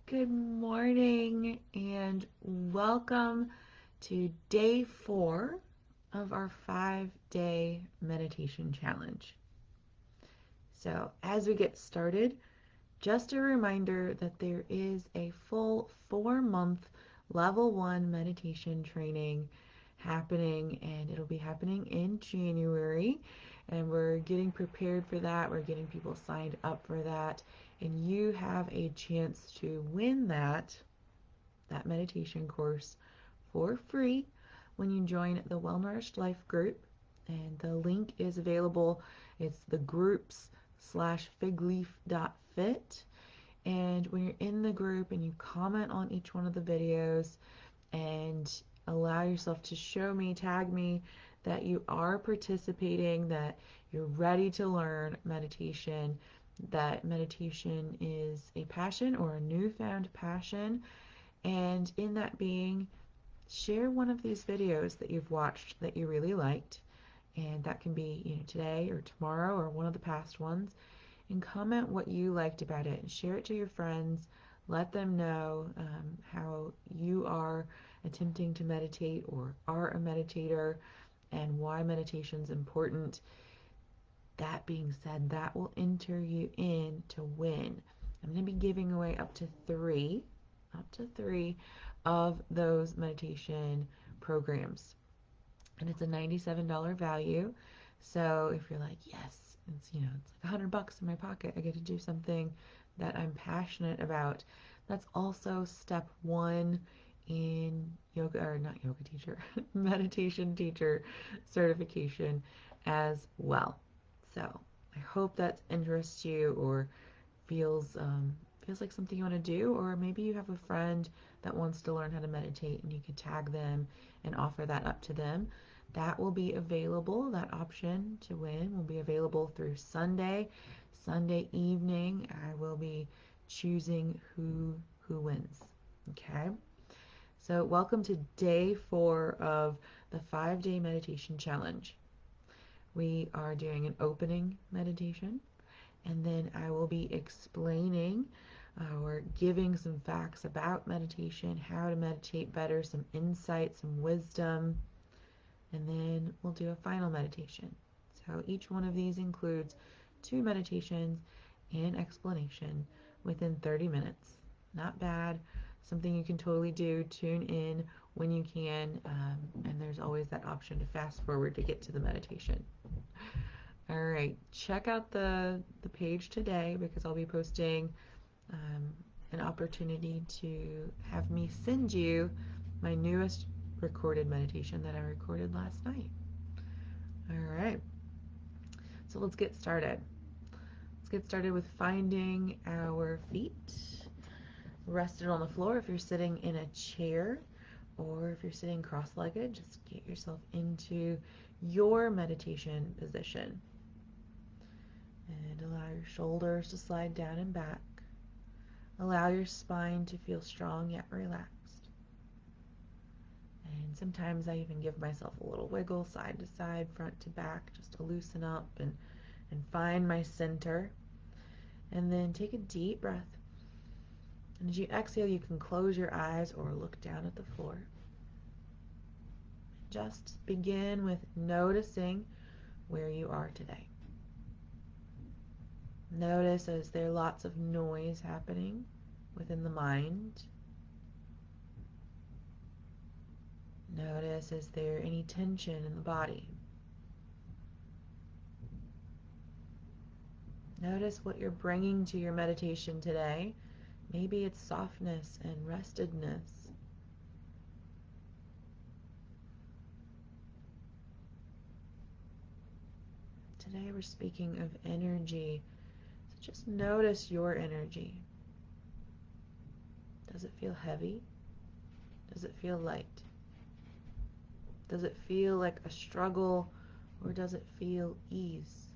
Good morning and welcome to day 4 of our 5-day meditation challenge. So, as we get started, just a reminder that there is a full 4-month level 1 meditation training happening, and it'll be happening in January. And we're getting prepared for that. We're getting people signed up for that. And you have a chance to win that meditation course for free when you join the Nourished Life group. And the link is available. It's the groups/FigLeaf.Fit. And when you're in the group and you comment on each one of the videos and allow yourself to show me, tag me that you are participating, that you're ready to learn meditation, that meditation is a passion or a newfound passion, and in that being, share one of these videos that you've watched that you really liked, and that can be today or tomorrow or one of the past ones, and comment what you liked about it and share it to your friends. Let them know how you are attempting to meditate or are a meditator and why meditation is important. That being said, that will enter you in to win. I'm going to be giving away up to three of those meditation programs. And it's a $97 value. So if you're like, yes, it's like $100 in my pocket, I get to do something that I'm passionate about. That's also step 1 in yoga, or not yoga teacher, meditation teacher certification as well. So I hope that interests you or feels like something you want to do, or maybe you have a friend that wants to learn how to meditate and you can tag them and offer that up to them. That will be available. That option to win will be available through Sunday evening. I will be choosing who wins. Okay, so welcome to day 4 of the 5-day meditation challenge. We are doing an opening meditation, and then I will be explaining or giving some facts about meditation, how to meditate better, some insight, some wisdom, and then we'll do a final meditation. So each one of these includes 2 meditations and explanation within 30 minutes. Not bad. Something you can totally do. Tune in when you can, and there's always that option to fast forward to get to the meditation. All right, check out the page today because I'll be posting an opportunity to have me send you my newest recorded meditation that I recorded last night. All right, so let's get started. Let's get started with finding our feet rested on the floor. If you're sitting in a chair or if you're sitting cross-legged, just get yourself into your meditation position. And allow your shoulders to slide down and back. Allow your spine to feel strong yet relaxed. And sometimes I even give myself a little wiggle side to side, front to back, just to loosen up and find my center. And then take a deep breath. And as you exhale, you can close your eyes or look down at the floor. Just begin with noticing where you are today. Notice as there lots of noise happening within the mind. Notice is there any tension in the body. Notice what you're bringing to your meditation today. Maybe it's softness and restedness. Today we're speaking of energy. So just notice your energy. Does it feel heavy? Does it feel light? Does it feel like a struggle, or does it feel ease?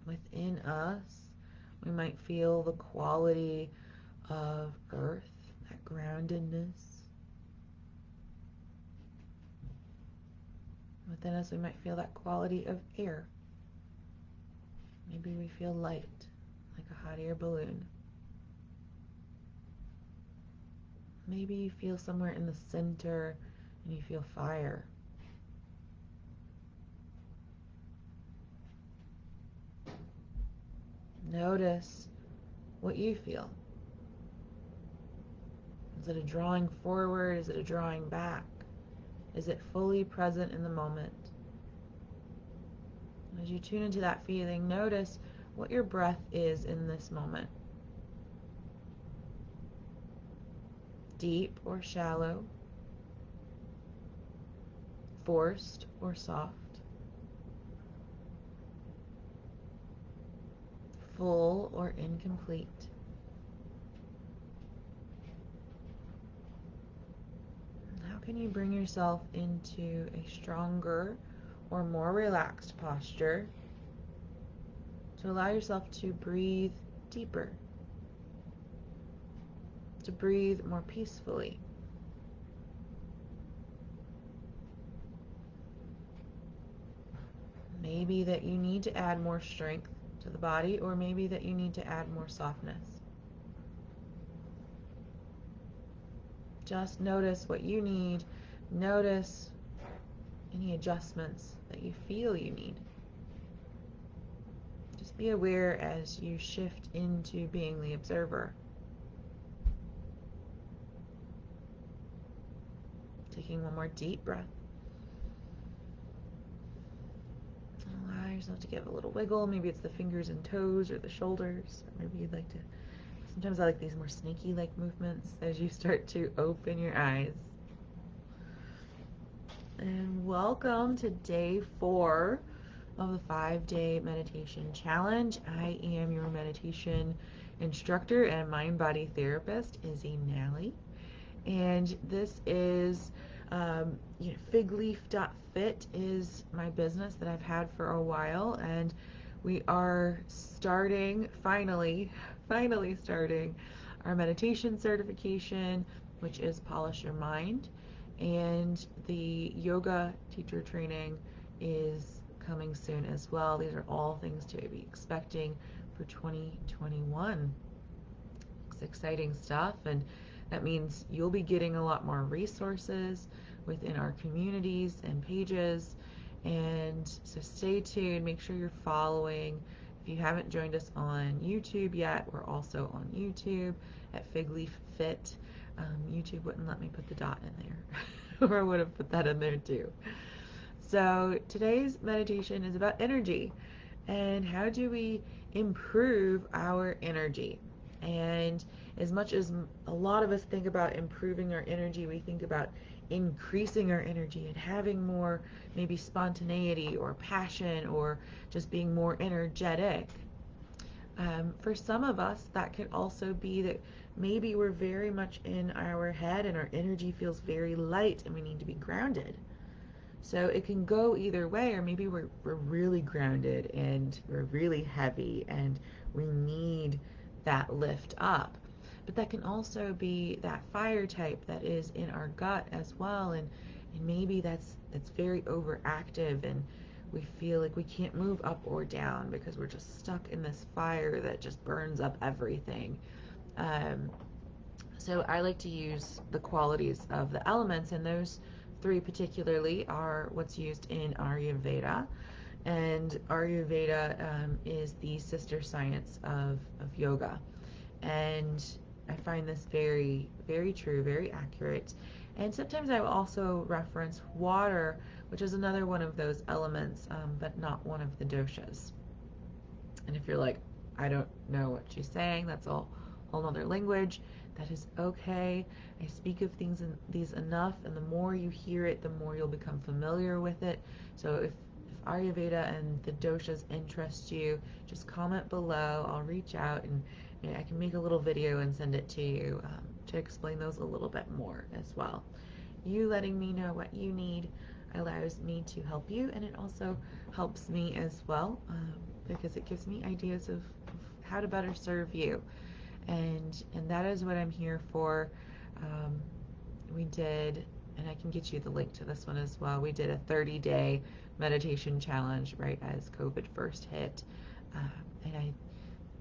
Within us, we might feel the quality of earth, that groundedness. Within us, we might feel that quality of air. Maybe we feel light, like a hot air balloon. Maybe you feel somewhere in the center and you feel fire. Notice what you feel. Is it a drawing forward? Is it a drawing back? Is it fully present in the moment? As you tune into that feeling, notice what your breath is in this moment. Deep or shallow, forced or soft, full or incomplete. How can you bring yourself into a stronger or more relaxed posture to allow yourself to breathe deeper, to breathe more peacefully? Maybe that you need to add more strength to the body, or maybe that you need to add more softness. Just notice what you need. Notice any adjustments that you feel you need. Just be aware as you shift into being the observer. Taking one more deep breath. Allow yourself to give a little wiggle. Maybe it's the fingers and toes or the shoulders. Or maybe you'd like to, sometimes I like these more snaky-like movements as you start to open your eyes. And welcome to day 4 of the 5-day meditation challenge. I am your meditation instructor and mind-body therapist, Izzy Nally. And this is FigLeaf.Fit is my business that I've had for a while, and we are finally starting our meditation certification, which is Polish Your Mind, and the yoga teacher training is coming soon as well. These are all things to be expecting for 2021. It's exciting stuff, and that means you'll be getting a lot more resources within our communities and pages. And so stay tuned. Make sure you're following. If you haven't joined us on YouTube yet, we're also on YouTube at FigLeaf.Fit. YouTube wouldn't let me put the dot in there, or I would have put that in there too. So today's meditation is about energy and how do we improve our energy. And as much as a lot of us think about improving our energy, we think about increasing our energy and having more maybe spontaneity or passion or just being more energetic. For some of us, that could also be that maybe we're very much in our head and our energy feels very light and we need to be grounded. So it can go either way, or maybe we're really grounded and we're really heavy and we need that lift up. But that can also be that fire type that is in our gut as well, and maybe that's very overactive and we feel like we can't move up or down because we're just stuck in this fire that just burns up everything. So I like to use the qualities of the elements, and those 3 particularly are what's used in Ayurveda. And Ayurveda is the sister science of yoga. And I find this very, very true, very accurate. And sometimes I will also reference water, which is another one of those elements, but not one of the doshas. And if you're like, I don't know what she's saying, that's a whole other language, that is okay. I speak of these enough, and the more you hear it, the more you'll become familiar with it. So if Ayurveda and the doshas interest you, just comment below. I'll reach out and I can make a little video and send it to you to explain those a little bit more as well. You letting me know what you need allows me to help you, and it also helps me as well because it gives me ideas of how to better serve you. And that is what I'm here for. We did, and I can get you the link to this one as well, we did a 30-day meditation challenge right as COVID first hit. And I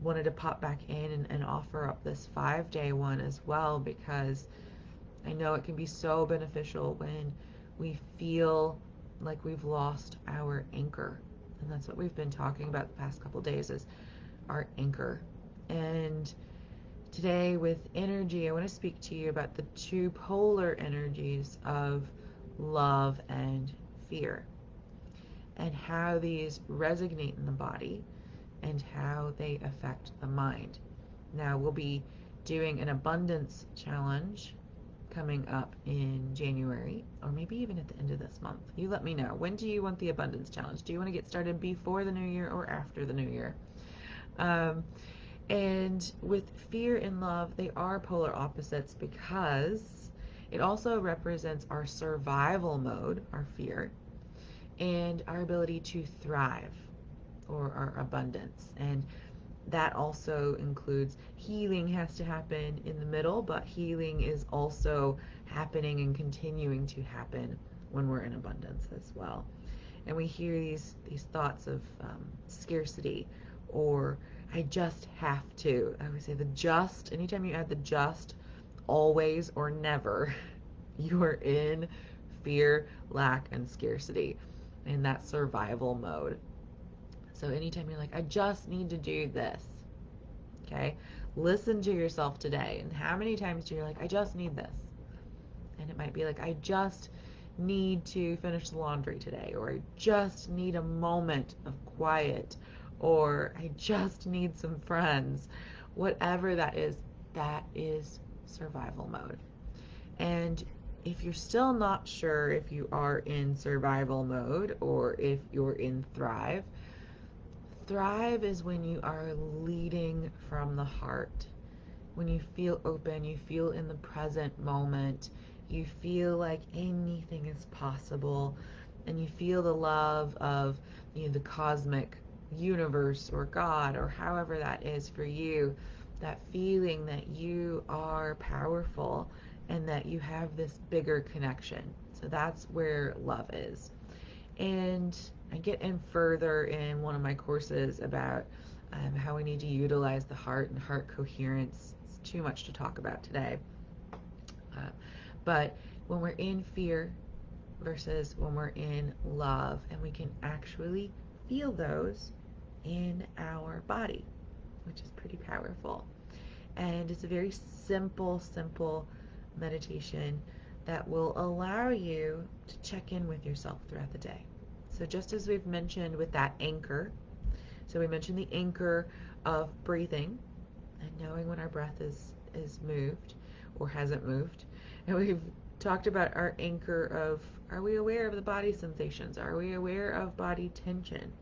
wanted to pop back in and offer up this 5-day one as well, because I know it can be so beneficial when we feel like we've lost our anchor. And that's what we've been talking about the past couple days, is our anchor. And today with energy, I want to speak to you about the two polar energies of love and fear, and how these resonate in the body and how they affect the mind. Now, we'll be doing an abundance challenge coming up in January, or maybe even at the end of this month. You let me know. When do you want the abundance challenge? Do you want to get started before the new year or after the new year? And with fear and love, they are polar opposites, because it also represents our survival mode, our fear, and our ability to thrive, or our abundance. And that also includes healing has to happen in the middle, but healing is also happening and continuing to happen when we're in abundance as well. And we hear these thoughts of scarcity, or I just have to. I would say the just, anytime you add the just, always or never, you are in fear, lack, and scarcity, in that survival mode. So anytime you're like, I just need to do this, okay? Listen to yourself today. And how many times do you like, I just need this? And it might be like, I just need to finish the laundry today, or I just need a moment of quiet, or I just need some friends. Whatever that is survival mode. And if you're still not sure if you are in survival mode or if you're in thrive, thrive is when you are leading from the heart. When you feel open, you feel in the present moment, you feel like anything is possible, and you feel the love of, the cosmic universe or God, or however that is for you, that feeling that you are powerful and that you have this bigger connection. So that's where love is. And I get in further in one of my courses about how we need to utilize the heart and heart coherence. It's too much to talk about today. But when we're in fear versus when we're in love, and we can actually feel those in our body, which is pretty powerful. And it's a very simple meditation that will allow you to check in with yourself throughout the day. So just as we've mentioned with that anchor, so we mentioned the anchor of breathing and knowing when our breath is moved or hasn't moved. And we've talked about our anchor of, are we aware of the body sensations? Are we aware of body tension?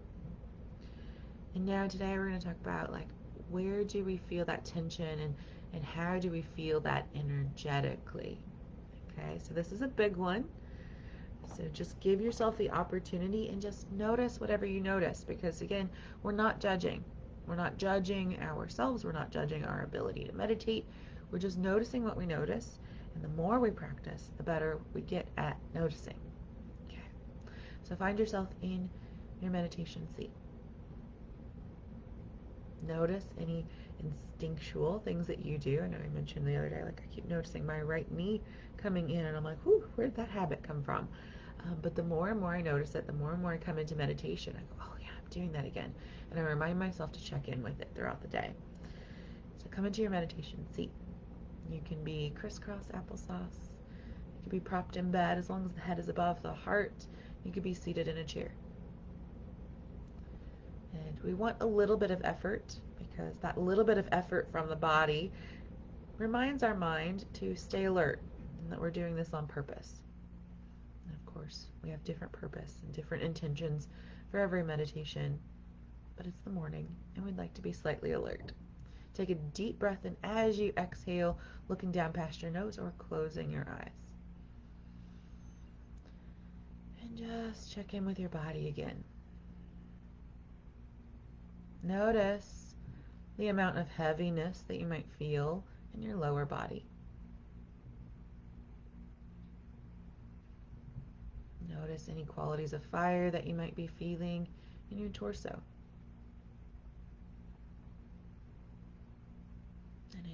And now today we're going to talk about, like, where do we feel that tension, and how do we feel that energetically? Okay, so this is a big one. So just give yourself the opportunity and just notice whatever you notice, because again, we're not judging. We're not judging ourselves. We're not judging our ability to meditate. We're just noticing what we notice. And the more we practice, the better we get at noticing. Okay. So find yourself in your meditation seat. Notice any instinctual things that you do. I know I mentioned the other day, like, I keep noticing my right knee coming in, and I'm like, whew, where'd that habit come from? But the more and more I notice it, the more and more I come into meditation, I go, oh yeah, I'm doing that again. And I remind myself to check in with it throughout the day. So come into your meditation seat. You can be crisscross applesauce. You could be propped in bed as long as the head is above the heart. You could be seated in a chair. And we want a little bit of effort, because that little bit of effort from the body reminds our mind to stay alert, and that we're doing this on purpose. And of course, we have different purpose and different intentions for every meditation, but it's the morning and we'd like to be slightly alert. Take a deep breath in as you exhale, looking down past your nose or closing your eyes. And just check in with your body again. Notice the amount of heaviness that you might feel in your lower body. Notice any qualities of fire that you might be feeling in your torso.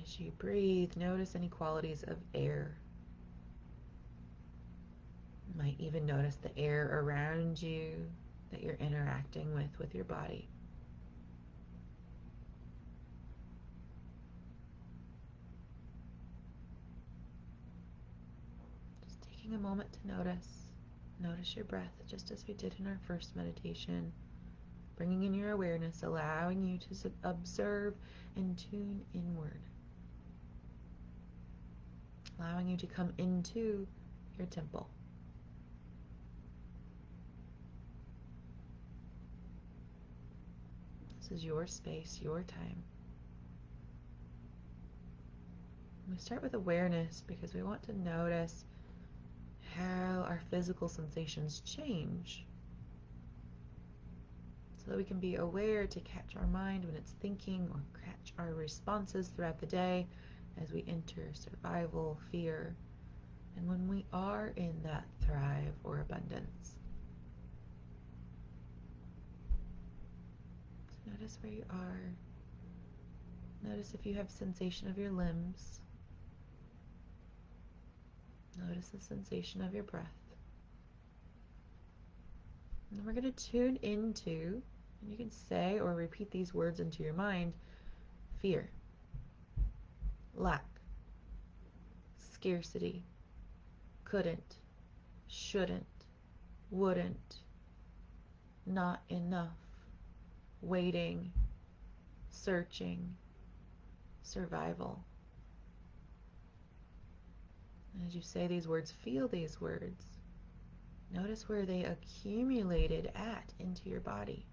As you breathe, notice any qualities of air. You might even notice the air around you that you're interacting with your body. Just taking a moment to notice. Notice your breath just as we did in our first meditation. Bringing in your awareness, allowing you to observe and tune inward. Allowing you to come into your temple. This is your space, your time. We start with awareness because we want to notice how our physical sensations change so that we can be aware to catch our mind when it's thinking or catch our responses throughout the day as we enter survival, fear, and when we are in that thrive or abundance. So notice where you are. Notice if you have sensation of your limbs. Notice the sensation of your breath. And then we're going to tune into, and you can say or repeat these words into your mind: fear, lack, scarcity, couldn't, shouldn't, wouldn't, not enough, waiting, searching, survival. And as you say these words, feel these words. Notice where they accumulated at into your body.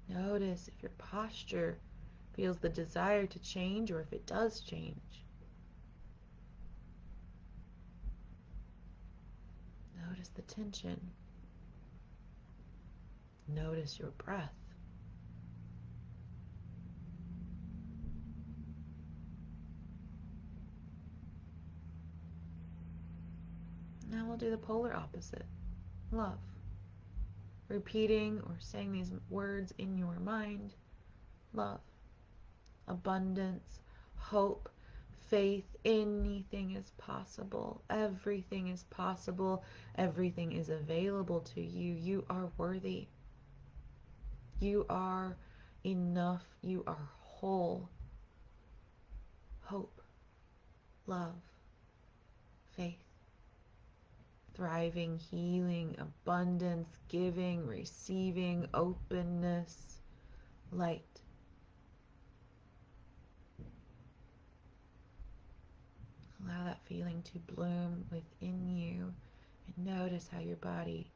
Notice if your posture feels the desire to change or if it does change. Notice the tension. Notice your breath. Now we'll do the polar opposite. Love. Repeating or saying these words in your mind. Love. Abundance. Hope. Faith. Anything is possible. Everything is possible. Everything is available to you. You are worthy. You are enough. You are whole. Hope. Love. Faith. Thriving, healing, abundance, giving, receiving, openness, light. Allow that feeling to bloom within you and notice how your body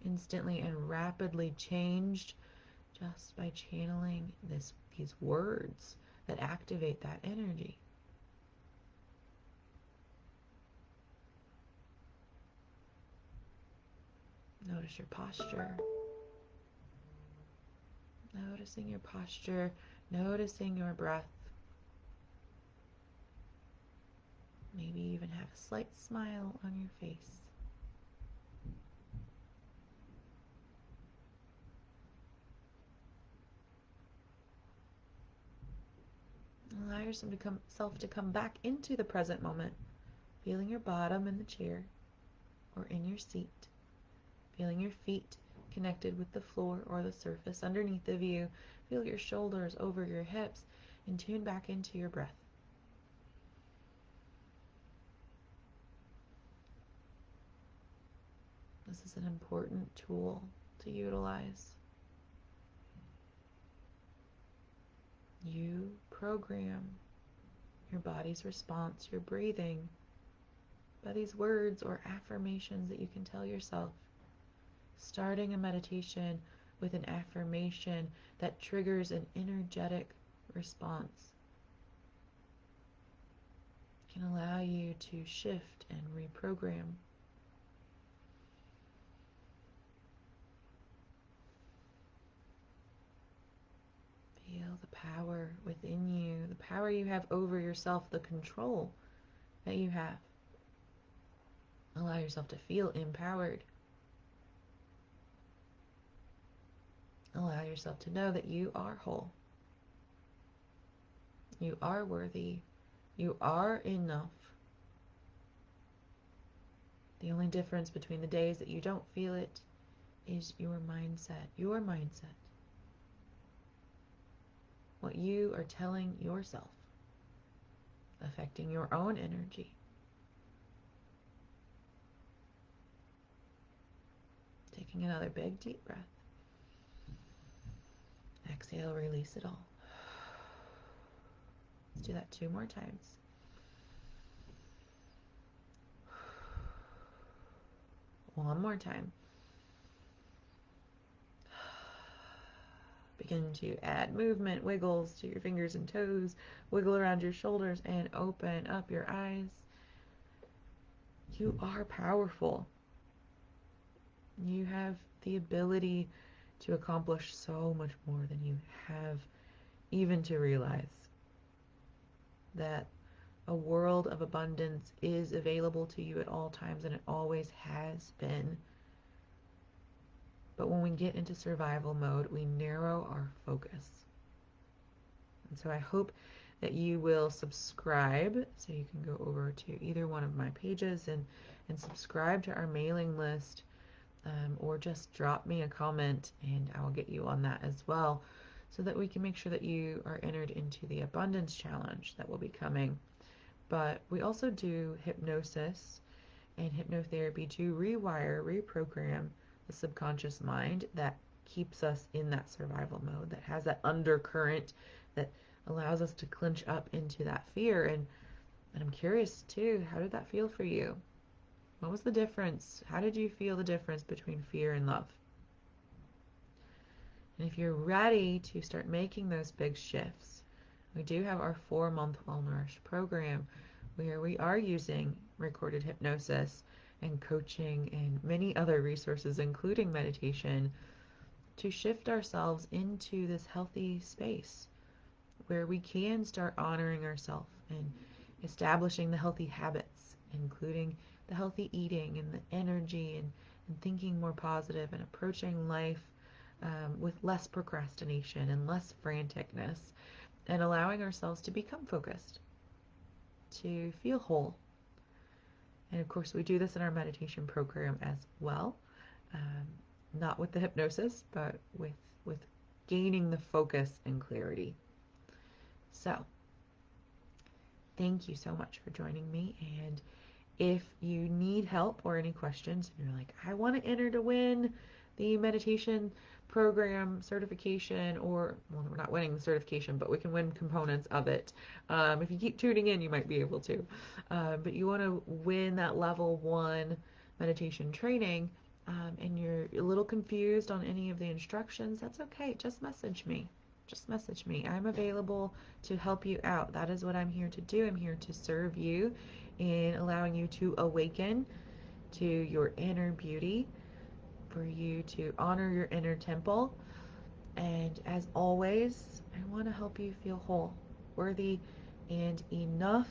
instantly and rapidly changed just by channeling these words that activate that energy. Notice your posture. Noticing your posture, noticing your breath. Maybe even have a slight smile on your face. Allow yourself to come back into the present moment, feeling your bottom in the chair or in your seat, feeling your feet connected with the floor or the surface underneath of you. Feel your shoulders over your hips and tune back into your breath. This is an important tool to utilize. You program your body's response, your breathing, by these words or affirmations that you can tell yourself. Starting a meditation with an affirmation that triggers an energetic response can allow you to shift and reprogram. Feel the power within you, the power you have over yourself, the control that you have. Allow yourself to feel empowered. Allow yourself to know that you are whole. You are worthy. You are enough. The only difference between the days that you don't feel it is your mindset. Your mindset. What you are telling yourself, affecting your own energy. Taking another big deep breath. Exhale, release it all. Let's do that 2 more times. One more time. Begin to add movement, wiggles to your fingers and toes, wiggle around your shoulders, and open up your eyes. You are powerful. You have the ability to accomplish so much more than you have even to realize. That a world of abundance is available to you at all times, and it always has been. But when we get into survival mode, we narrow our focus. And so I hope that you will subscribe. So you can go over to either one of my pages and subscribe to our mailing list, or just drop me a comment and I will get you on that as well, so that we can make sure that you are entered into the abundance challenge that will be coming. But we also do hypnosis and hypnotherapy to rewire, reprogram the subconscious mind that keeps us in that survival mode, that has that undercurrent that allows us to clinch up into that fear. And I'm curious too, how did that feel for you? What was the difference? How did you feel the difference between fear and love? And if you're ready to start making those big shifts, we do have our 4-month Well-Nourished program where we are using recorded hypnosis and coaching and many other resources, including meditation, to shift ourselves into this healthy space where we can start honoring ourselves and establishing the healthy habits, including the healthy eating and the energy, and thinking more positive and approaching life with less procrastination and less franticness, and allowing ourselves to become focused, to feel whole. And of course, we do this in our meditation program as well, not with the hypnosis, but with gaining the focus and clarity. So, thank you so much for joining me. And if you need help or any questions, and you're like, I want to enter to win the meditation program certification, or, well, we're not winning the certification, but we can win components of it. If you keep tuning in, you might be able to. But you want to win that level 1 meditation training, and you're a little confused on any of the instructions, that's okay. Just message me. Just message me. I'm available to help you out. That is what I'm here to do. I'm here to serve you in allowing you to awaken to your inner beauty, for you to honor your inner temple. And as always, I want to help you feel whole, worthy, and enough.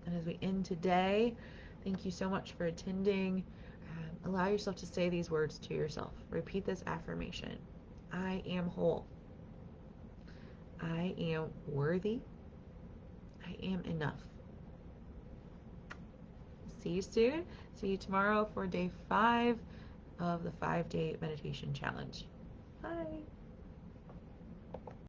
And as we end today, thank you so much for attending. Allow yourself to say these words to yourself. Repeat this affirmation. I am whole. I am worthy. I am enough. See you soon. See you tomorrow for day 5 of the 5-day meditation challenge. Bye.